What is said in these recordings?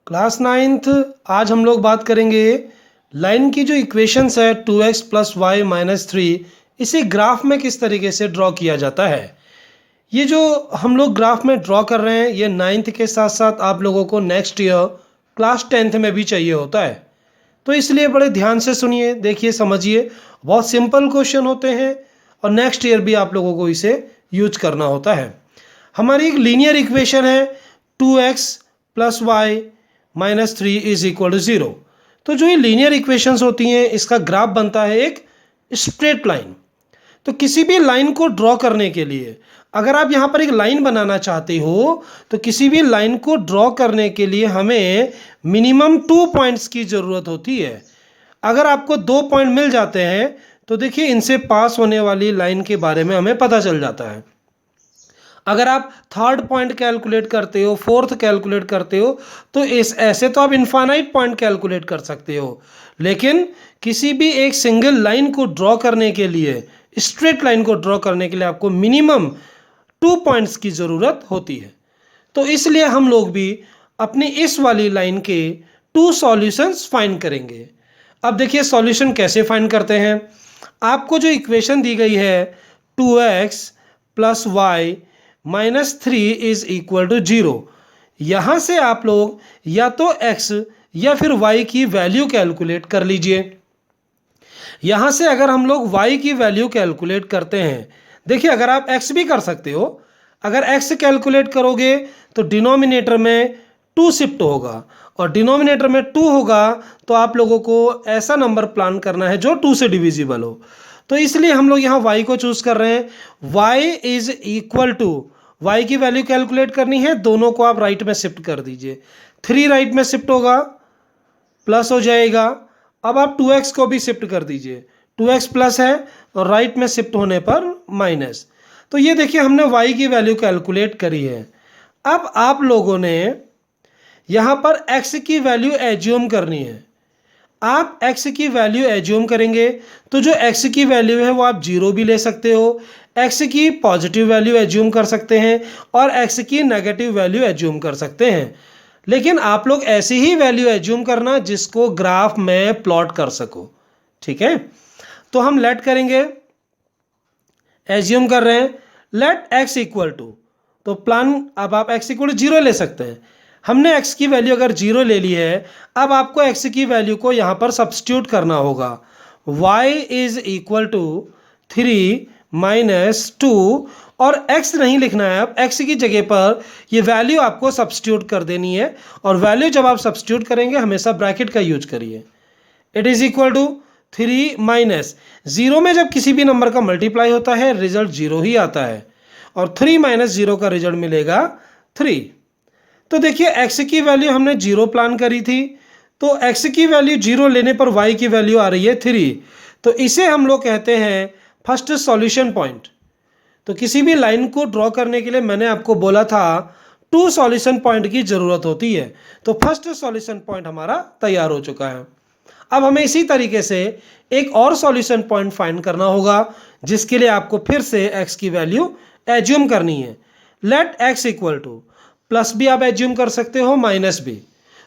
Class ninth. आज हम लोग बात करेंगे लाइन की जो इक्वेशंस है 2x plus Y minus three, इसे ग्राफ में किस तरीके से ड्रॉ किया जाता है। ये जो हम लोग ग्राफ में ड्रॉ कर रहे हैं ये नाइन्थ के साथ साथ आप लोगों को नेक्स्ट ईयर क्लास टेंथ में भी चाहिए होता है। तो इसलिए बड़े ध्यान से सुनिए, देखिए, समझिए। बहुत सिंपल क्वेश्चन होते हैं और नेक्स्ट ईयर भी आप लोगों को इसे यूज करना होता है। हमारी एक लीनियर इक्वेशन है 2x plus Y minus three is equal to zero. तो जो ये लीनियर इक्वेशंस होती हैं इसका ग्राफ बनता है एक स्ट्रेट लाइन। तो किसी भी लाइन को ड्रॉ करने के लिए अगर आप यहाँ पर एक लाइन बनाना चाहते हो तो किसी भी लाइन को ड्रॉ करने के लिए हमें मिनिमम 2 पॉइंट्स की ज़रूरत होती है। अगर आपको 2 पॉइंट मिल जाते हैं तो देखिए इनसे पास होने वाली लाइन के बारे में हमें पता चल जाता है। अगर आप थर्ड पॉइंट कैलकुलेट करते हो, फोर्थ कैलकुलेट करते हो, तो इस ऐसे तो आप इनफाइनाइट पॉइंट कैलकुलेट कर सकते हो, लेकिन किसी भी एक सिंगल लाइन को ड्रॉ करने के लिए, स्ट्रेट लाइन को ड्रॉ करने के लिए आपको मिनिमम 2 पॉइंट्स की ज़रूरत होती है। तो इसलिए हम लोग भी अपनी इस वाली लाइन के 2 सॉल्यूशंस फाइंड करेंगे। अब देखिए सॉल्यूशन कैसे फाइंड करते हैं। आपको जो इक्वेशन दी गई है 2x plus Y minus three is equal to zero, यहाँ से आप लोग या तो x या फिर y की वैल्यू कैलकुलेट कर लीजिए। यहाँ से अगर हम लोग y की वैल्यू कैलकुलेट करते हैं, देखिए अगर आप x भी कर सकते हो, अगर x कैलकुलेट करोगे तो डिनोमिनेटर में 2 शिफ्ट होगा और डिनोमिनेटर में 2 होगा तो आप लोगों को ऐसा नंबर प्लान करना है जो 2 से डिविजिबल हो। तो इसलिए हम लोग यहाँ y को चूज कर रहे हैं। y is equal to, y की वैल्यू कैलकुलेट करनी है, दोनों को आप राइट में शिफ्ट कर दीजिए। 3 राइट में शिफ्ट होगा, प्लस हो जाएगा। अब आप 2x को भी शिफ्ट कर दीजिए, 2x प्लस है और राइट में शिफ्ट होने पर माइनस। तो ये देखिए हमने y की वैल्यू कैलकुलेट करी है। अब आप लोगों ने यहाँ पर x की वैल्यू एज्यूम करनी है। आप x की वैल्यू एज्यूम करेंगे तो जो x की वैल्यू है वो आप 0 भी ले सकते हो, x की पॉजिटिव वैल्यू एज्यूम कर सकते हैं और x की नेगेटिव वैल्यू एज्यूम कर सकते हैं। लेकिन आप लोग ऐसी ही वैल्यू एज्यूम करना जिसको ग्राफ में प्लॉट कर सको, ठीक है। तो हम लेट करेंगे, एज्यूम कर रहे हैं लेट x इक्वल टू, तो प्लान अब आप x इक्वल टू 0 ले सकते हैं। हमने x की वैल्यू अगर 0 ले ली है, अब आपको x की वैल्यू को यहाँ पर सब्स्टिट्यूट करना होगा। y is equal to 3 minus 2 और x नहीं लिखना है, अब x की जगह पर ये वैल्यू आपको सब्स्टिट्यूट कर देनी है। और वैल्यू जब आप सब्स्टिट्यूट करेंगे हमेशा ब्रैकेट का यूज करिए। It is equal to 3 minus 0 में जब किसी भी नंबर का मल्टीप्लाई होता है रिजल्ट 0 ही आता है और 3 माइनस 0 का रिजल्ट मिलेगा 3। तो देखिए x की वैल्यू हमने 0 प्लान करी थी, तो x की वैल्यू 0 लेने पर y की वैल्यू आ रही है 3। तो इसे हम लोग कहते हैं फर्स्ट सॉल्यूशन पॉइंट। तो किसी भी लाइन को ड्रॉ करने के लिए मैंने आपको बोला था 2 सॉल्यूशन पॉइंट की ज़रूरत होती है। तो फर्स्ट सॉल्यूशन पॉइंट हमारा तैयार हो चुका है। अब हमें इसी तरीके से एक और सॉल्यूशन पॉइंट फाइंड करना होगा जिसके लिए आपको फिर से x की वैल्यू एज्यूम करनी है। Let x equal to, plus भी आप एज्यूम कर सकते हो, माइनस भी।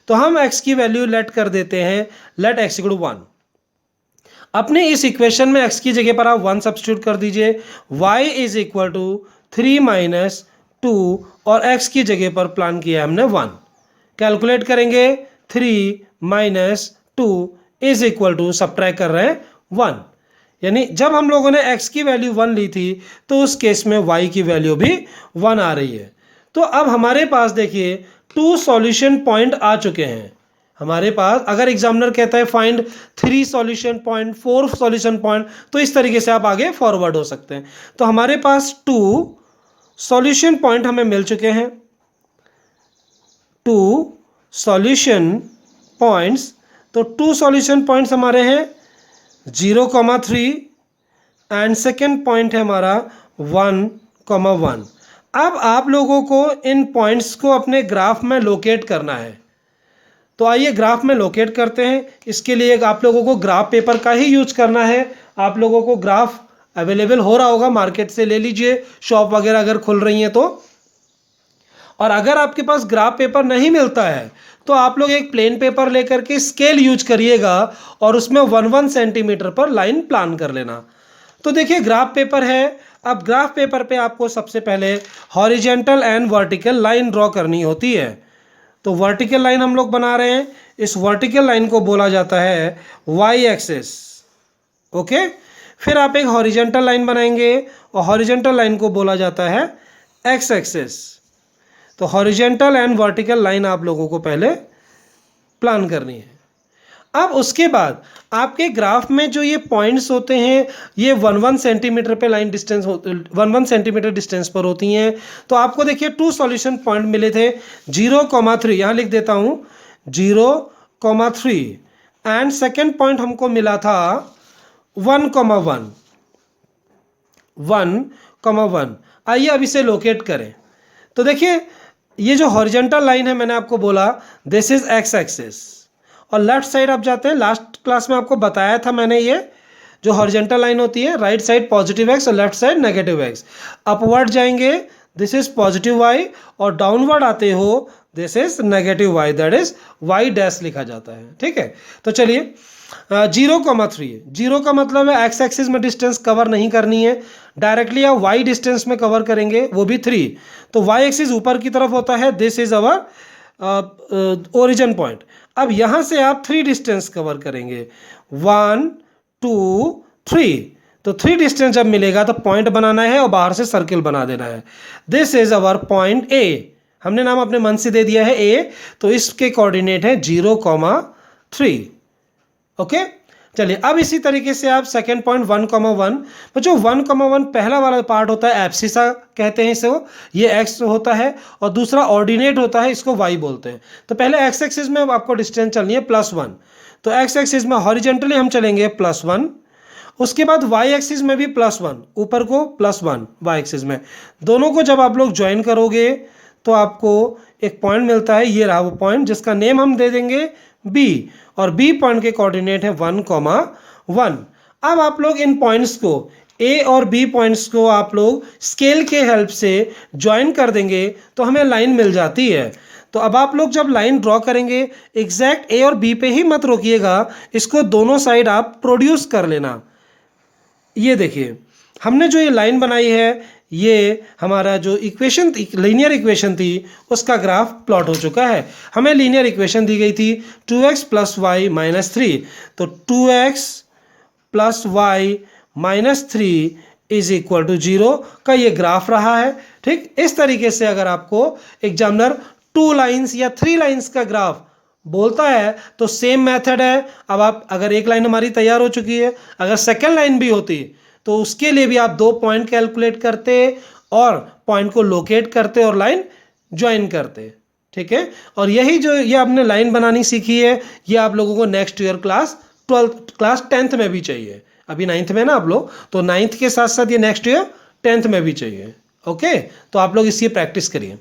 तो हम x की वैल्यू लेट कर देते हैं, लेट x इक्वल टू 1। अपने इस इक्वेशन में x की जगह पर आप 1 सब्स्टिट्यूट कर दीजिए। y is equal to 3 minus 2 और x की जगह पर प्लान किया हमने 1। कैलकुलेट करेंगे 3 minus 2 is equal to, subtract कर रहे हैं 1। यानी जब हम लोगों ने x की वैल्यू 1 ली थी तो उस केस में y की वैल्यू भी 1 आ रही है। तो अब हमारे पास देखिए 2 सॉल्यूशन पॉइंट आ चुके हैं हमारे पास। अगर एग्जामिनर कहता है find 3 solution point, 4 solution point, तो इस तरीके से आप आगे फॉरवर्ड हो सकते हैं। तो हमारे पास 2 सॉल्यूशन पॉइंट हमें मिल चुके हैं, 2 सॉल्यूशन पॉइंट्स। तो 2 सॉल्यूशन पॉइंट्स हमारे हैं 0,3 एंड सेकेंड पॉइंट है हमारा 1,1। अब आप लोगों को इन पॉइंट्स को अपने ग्राफ में लोकेट करना है। तो आइए ग्राफ में लोकेट करते हैं। इसके लिए आप लोगों को ग्राफ पेपर का ही यूज करना है। आप लोगों को ग्राफ अवेलेबल हो रहा होगा, मार्केट से ले लीजिए, शॉप वगैरह अगर खुल रही हैं तो। और अगर आपके पास ग्राफ पेपर नहीं मिलता है तो आप लोग एक प्लेन पेपर लेकर के स्केल यूज करिएगा और उसमें 1 सेंटीमीटर पर लाइन प्लान कर लेना। तो देखिए ग्राफ पेपर है। अब ग्राफ पेपर पे आपको सबसे पहले horizontal and vertical line draw करनी होती है। तो वर्टिकल लाइन हम लोग बना रहे हैं, इस वर्टिकल लाइन को बोला जाता है वाई एक्सिस। ओके, फिर आप एक हॉरिजेंटल लाइन बनाएंगे और हॉरिजेंटल लाइन को बोला जाता है एक्स एक्सिस। तो हॉरिजेंटल एंड वर्टिकल लाइन आप लोगों को पहले प्लान करनी है। अब उसके बाद आपके ग्राफ में जो ये पॉइंट्स होते हैं ये 1 सेंटीमीटर पे लाइन डिस्टेंस 1 सेंटीमीटर डिस्टेंस पर होती हैं। तो आपको देखिए 2 सॉल्यूशन पॉइंट मिले थे 0,3, यहाँ लिख देता हूँ 0,3 एंड सेकेंड पॉइंट हमको मिला था 1,1 1,1। आइए अब इसे लोकेट करें। तो देखिए ये जो हॉरिजेंटल लाइन है मैंने आपको बोला दिस इज एक्स एक्सिस और लेफ्ट साइड आप जाते हैं, लास्ट क्लास में आपको बताया था मैंने, ये जो हॉरिजेंटल लाइन होती है राइट साइड पॉजिटिव एक्स और left side negative X. Upward जाएंगे दिस इज पॉजिटिव वाई और डाउनवर्ड आते हो this is negative Y, that is Y dash लिखा जाता है। ठीक है, तो चलिए 0,3, 0 का मतलब है एक्स एक्सिस में डिस्टेंस कवर नहीं करनी है, डायरेक्टली आप वाई डिस्टेंस में कवर करेंगे, वो भी 3। तो वाई एक्सिस ऊपर की तरफ होता है, this is our origin point. अब यहाँ से आप 3 डिस्टेंस कवर करेंगे 1 2 3। तो 3 डिस्टेंस जब मिलेगा तो पॉइंट बनाना है और बाहर से सर्किल बना देना है। This is our point A, हमने नाम अपने मन से दे दिया है ए, तो इसके कोऑर्डिनेट है 0,3। ओके, चलिए अब इसी तरीके से आप सेकेंड पॉइंट 1,1, जो 1,1 पहला वाला पार्ट होता है एब्सिसा कहते हैं इसको, ये एक्स होता है और दूसरा ऑर्डिनेट होता है, इसको वाई बोलते हैं। तो पहले एक्स एक्सिस में आपको डिस्टेंस चलनी है +1, तो एक्स एक्सिस में हॉरिजेंटली हम चलेंगे +1, उसके बाद वाई एक्सिस में भी +1, ऊपर को +1 वाई एक्सिस में। दोनों को जब आप लोग ज्वाइन करोगे तो आपको एक पॉइंट मिलता है, ये रहा वो पॉइंट जिसका नेम हम दे देंगे बी, और बी पॉइंट के कोऑर्डिनेट है 1,1। अब आप लोग इन पॉइंट्स को ए और बी पॉइंट्स को आप लोग स्केल के हेल्प से ज्वाइन कर देंगे तो हमें लाइन मिल जाती है। तो अब आप लोग जब लाइन ड्रॉ करेंगे एग्जैक्ट ए और बी पे ही मत रोकिएगा, इसको दोनों साइड आप प्रोड्यूस कर लेना। ये देखिए हमने जो ये लाइन बनाई है ये हमारा जो इक्वेशन थी, लीनियर इक्वेशन थी, उसका ग्राफ प्लॉट हो चुका है। हमें लीनियर इक्वेशन दी गई थी 2x + y - 3, तो 2x + y - 3 = 0 का ये ग्राफ रहा है। ठीक, इस तरीके से अगर आपको एग्जामिनर 2 लाइन्स या 3 लाइन्स का ग्राफ बोलता है तो सेम मेथड है। अब आप अगर एक लाइन हमारी तैयार हो चुकी है, अगर सेकेंड लाइन भी होती तो उसके लिए भी आप 2 पॉइंट कैलकुलेट करते और पॉइंट को लोकेट करते और लाइन ज्वाइन करते। ठीक है, और यही जो ये आपने लाइन बनानी सीखी है ये आप लोगों को नेक्स्ट ईयर क्लास 10th में भी चाहिए। अभी 9th में ना आप लोग, तो 9th के साथ साथ ये नेक्स्ट ईयर 10th में भी चाहिए। ओके, तो आप लोग इसकी प्रैक्टिस करिए।